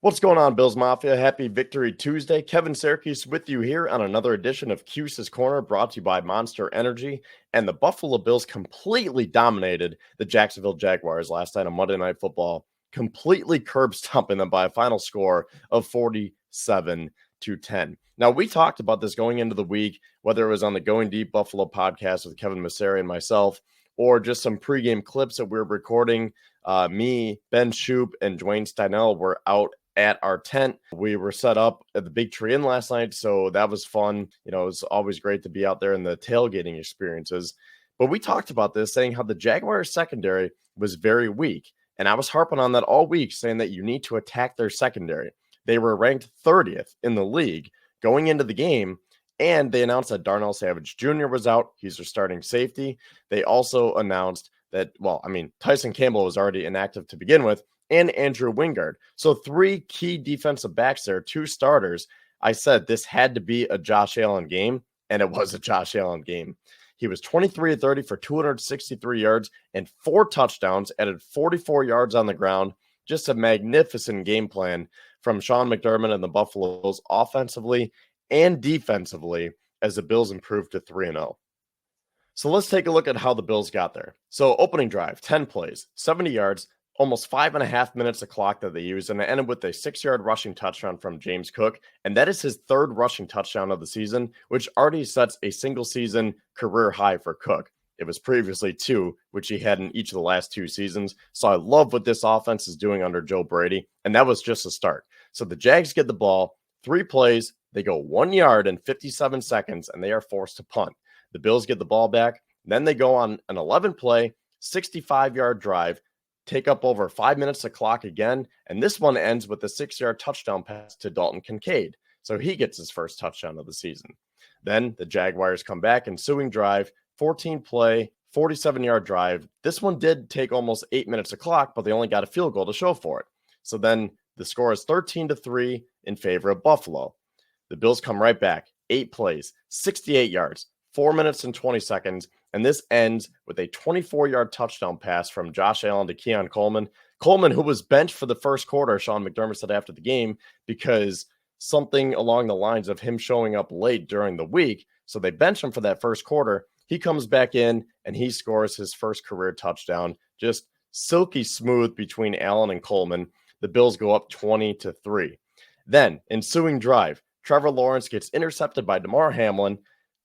What's going on, Bills Mafia? Happy Victory Tuesday. Kevin Syracuse with you here on another edition of Cuse's Corner, brought to you by Monster Energy. And the Buffalo Bills completely dominated the Jacksonville Jaguars last night on Monday Night Football, completely curb stomping them by a final score of 47-10. Now, we talked about this going into the week, whether it was on the Going Deep Buffalo podcast with Kevin Masseri and myself, or just some pregame clips that we were recording. Me, Ben Shoop, and Dwayne Steinell were out at our tent. We were set up at the Big Tree Inn last night, so that was fun. You know, it's always great to be out there in the tailgating experiences. But we talked about this, saying how the Jaguars secondary was very weak. And I was harping on that all week, saying that you need to attack their secondary. They were ranked 30th in the league going into the game, and they announced that Darnell Savage Jr. was out. He's their starting safety. They also announced that, Tyson Campbell was already inactive to begin with, and Andrew Wingard. So three key defensive backs there, two starters. I said this had to be a Josh Allen game, and it was a Josh Allen game. He was 23 of 30 for 263 yards and 4 touchdowns, added 44 yards on the ground. Just a magnificent game plan from Sean McDermott and the Buffalo Bills offensively and defensively as the Bills improved to 3-0. So let's take a look at how the Bills got there. So opening drive, 10 plays, 70 yards, almost 5.5 minutes of clock that they used, and it ended with a 6-yard rushing touchdown from James Cook, and that is his third rushing touchdown of the season, which already sets a single-season career high for Cook. It was previously 2, which he had in each of the last 2 seasons, so I love what this offense is doing under Joe Brady, and that was just a start. So the Jags get the ball, 3 plays, they go 1 yard in 57 seconds, and they are forced to punt. The Bills get the ball back, then they go on an 11-play, 65-yard drive, take up over 5 minutes of clock again, and this one ends with a 6-yard touchdown pass to Dalton Kincaid. So he gets his first touchdown of the season. Then the Jaguars come back, ensuing drive, 14-play, 47-yard drive. This one did take almost 8 minutes of clock, but they only got a field goal to show for it. So then the score is 13-3 in favor of Buffalo. The Bills come right back, 8 plays, 68 yards, 4 minutes and 20 seconds, and this ends with a 24-yard touchdown pass from Josh Allen to Keon Coleman. Coleman, who was benched for the first quarter, Sean McDermott said after the game, because something along the lines of him showing up late during the week. So they benched him for that first quarter. He comes back in, and he scores his first career touchdown. Just silky smooth between Allen and Coleman. The Bills go up 20-3. Then, ensuing drive, Trevor Lawrence gets intercepted by Damar Hamlin.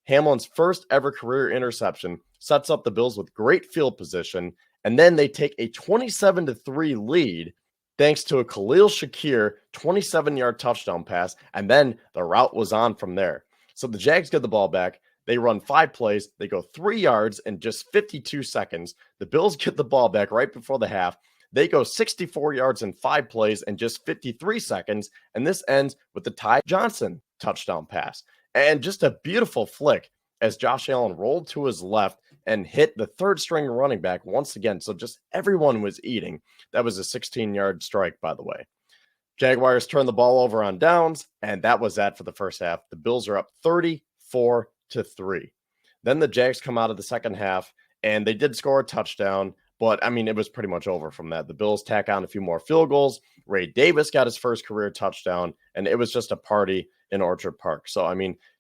Hamlin's first ever career interception sets up the Bills with great field position, and then they take a 27-3 lead thanks to a Khalil Shakir 27-yard touchdown pass, and then the route was on from there. So the Jags get the ball back. They run 5 plays. They go 3 yards in just 52 seconds. The Bills get the ball back right before the half. They go 64 yards in 5 plays in just 53 seconds, and this ends with the Ty Johnson touchdown pass. And just a beautiful flick as Josh Allen rolled to his left and hit the third-string running back once again. So just everyone was eating. That was a 16-yard strike, by the way. Jaguars turn the ball over on downs, and that was that for the first half. The Bills are up 34-3. Then the Jags come out of the second half, and they did score a touchdown, but, it was pretty much over from that. The Bills tack on a few more field goals. Ray Davis got his first career touchdown, and it was just a party in Orchard Park. So,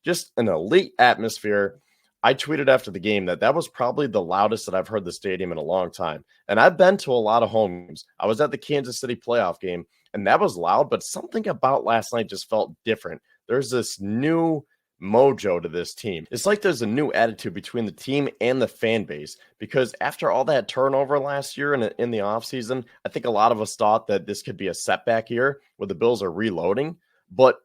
just an elite atmosphere. I tweeted after the game that was probably the loudest that I've heard the stadium in a long time. And I've been to a lot of home games. I was at the Kansas City playoff game, and that was loud, but something about last night just felt different. There's this new mojo to this team. It's like there's a new attitude between the team and the fan base, because after all that turnover last year in the offseason, I think a lot of us thought that this could be a setback year where the Bills are reloading, but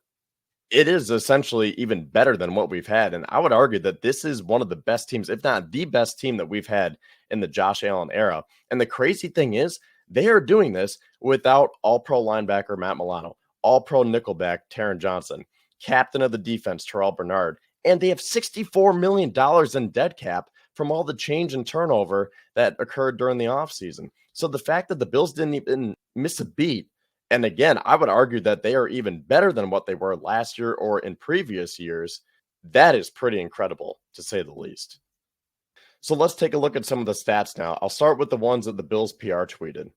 it is essentially even better than what we've had. And I would argue that this is one of the best teams, if not the best team that we've had in the Josh Allen era. And the crazy thing is, they are doing this without all-pro linebacker Matt Milano, all-pro nickelback Taron Johnson, captain of the defense Terrell Bernard, and they have $64 million in dead cap from all the change and turnover that occurred during the offseason. So the fact that the Bills didn't even miss a beat, and again, I would argue that they are even better than what they were last year or in previous years, that is pretty incredible, to say the least. So let's take a look at some of the stats now. I'll start with the ones that the Bills PR tweeted.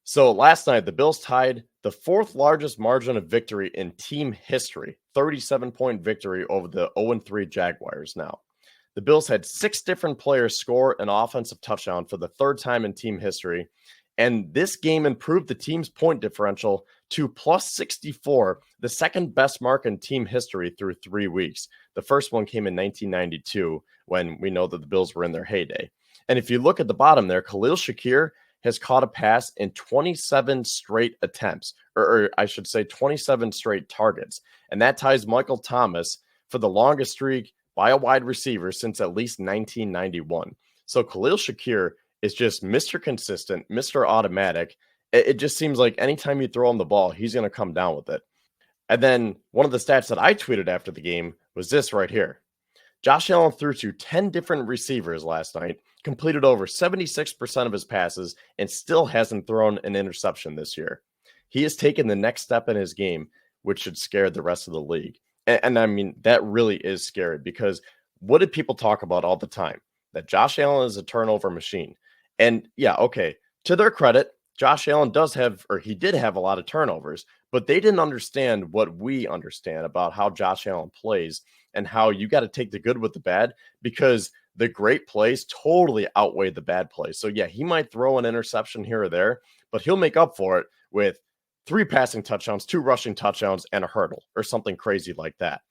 So last night, the Bills tied the fourth largest margin of victory in team history, 37-point victory over the 0-3 Jaguars. Now, the Bills had 6 different players score an offensive touchdown for the third time in team history. And this game improved the team's point differential to plus 64, the second best mark in team history through 3 weeks. The first one came in 1992 when we know that the Bills were in their heyday. And if you look at the bottom there, Khalil Shakir has caught a pass in 27 straight attempts, or I should say 27 straight targets. And that ties Michael Thomas for the longest streak by a wide receiver since at least 1991. So Khalil Shakir is just Mr. Consistent, Mr. Automatic. It just seems like anytime you throw him the ball, he's going to come down with it. And then one of the stats that I tweeted after the game was this right here. Josh Allen threw to 10 different receivers last night, completed over 76% of his passes, and still hasn't thrown an interception this year. He has taken the next step in his game, which should scare the rest of the league. And I mean, that really is scary because what did people talk about all the time? That Josh Allen is a turnover machine. And yeah, okay, to their credit, Josh Allen did have a lot of turnovers, but they didn't understand what we understand about how Josh Allen plays and how you got to take the good with the bad because the great plays totally outweigh the bad plays. So yeah, he might throw an interception here or there, but he'll make up for it with 3 passing touchdowns, 2 rushing touchdowns, and a hurdle or something crazy like that.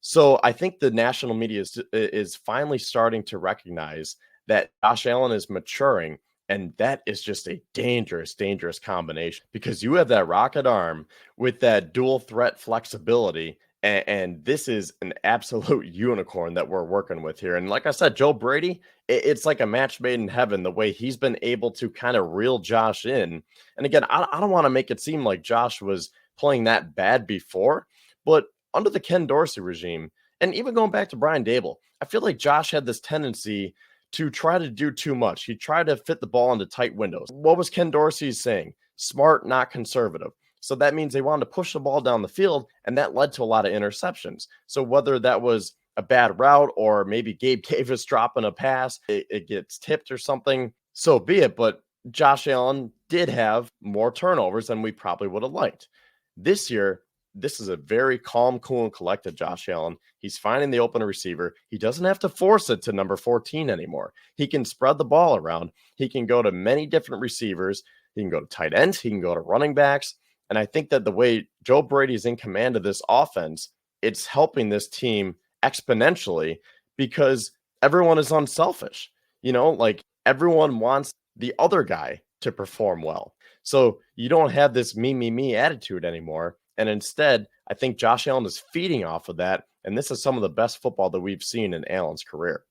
So I think the national media is finally starting to recognize that Josh Allen is maturing, and that is just a dangerous, dangerous combination because you have that rocket arm with that dual threat flexibility, and this is an absolute unicorn that we're working with here. And like I said, Joe Brady, it's like a match made in heaven the way he's been able to kind of reel Josh in. And again, I don't want to make it seem like Josh was playing that bad before, but under the Ken Dorsey regime, and even going back to Brian Dable, I feel like Josh had this tendency to try to do too much. He tried to fit the ball into tight windows. What was Ken Dorsey saying? Smart, not conservative. So that means they wanted to push the ball down the field, and that led to a lot of interceptions. So whether that was a bad route or maybe Gabe Davis dropping a pass, it gets tipped or something, so be it. But Josh Allen did have more turnovers than we probably would have liked. This year, this is a very calm, cool, and collected Josh Allen. He's finding the open receiver. He doesn't have to force it to number 14 anymore. He can spread the ball around. He can go to many different receivers. He can go to tight ends. He can go to running backs. And I think that the way Joe Brady is in command of this offense, it's helping this team exponentially because everyone is unselfish. You know, like everyone wants the other guy to perform well. So you don't have this me attitude anymore. And instead, I think Josh Allen is feeding off of that. And this is some of the best football that we've seen in Allen's career.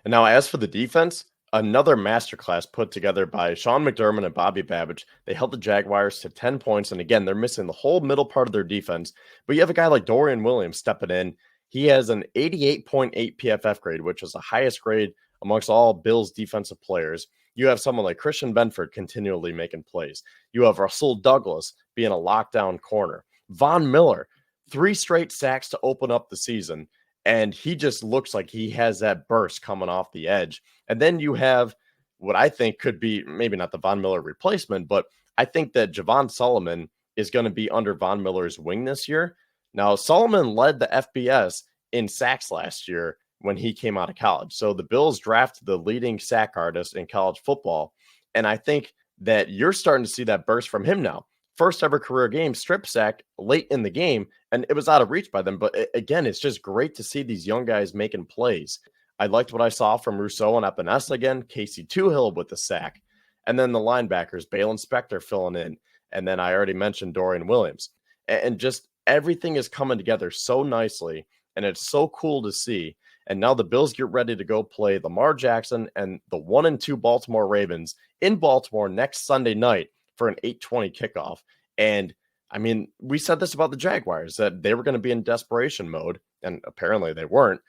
And now as for the defense, another masterclass put together by Sean McDermott and Bobby Babbage. They held the Jaguars to 10 points. And again, they're missing the whole middle part of their defense. But you have a guy like Dorian Williams stepping in. He has an 88.8 PFF grade, which is the highest grade amongst all Bills defensive players. You have someone like Christian Benford continually making plays. You have Rasul Douglas being a lockdown corner. Von Miller, 3 straight sacks to open up the season. And he just looks like he has that burst coming off the edge. And then you have what I think could be maybe not the Von Miller replacement, but I think that Javon Solomon is going to be under Von Miller's wing this year. Now, Solomon led the FBS in sacks last year when he came out of college. So the Bills drafted the leading sack artist in college football. And I think that you're starting to see that burst from him now. First ever career game, strip sack late in the game, and it was out of reach by them. But again, it's just great to see these young guys making plays. I liked what I saw from Rousseau and Epinesa again, Casey Toohill with the sack, and then the linebackers, Balin Spector filling in. And then I already mentioned Dorian Williams. And just everything is coming together so nicely, and it's so cool to see. And now the Bills get ready to go play Lamar Jackson and the 1-2 Baltimore Ravens in Baltimore next Sunday night for an 8:20 kickoff. And I mean, we said this about the Jaguars, that they were going to be in desperation mode, and apparently they weren't.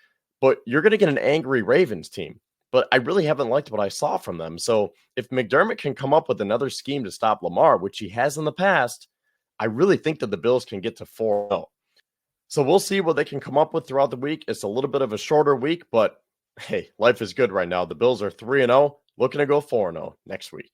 But you're going to get an angry Ravens team. But I really haven't liked what I saw from them. So if McDermott can come up with another scheme to stop Lamar, which he has in the past, I really think that the Bills can get to 4-0. So we'll see what they can come up with throughout the week. It's a little bit of a shorter week, but hey, life is good right now. The Bills are 3-0, looking to go 4-0 next week.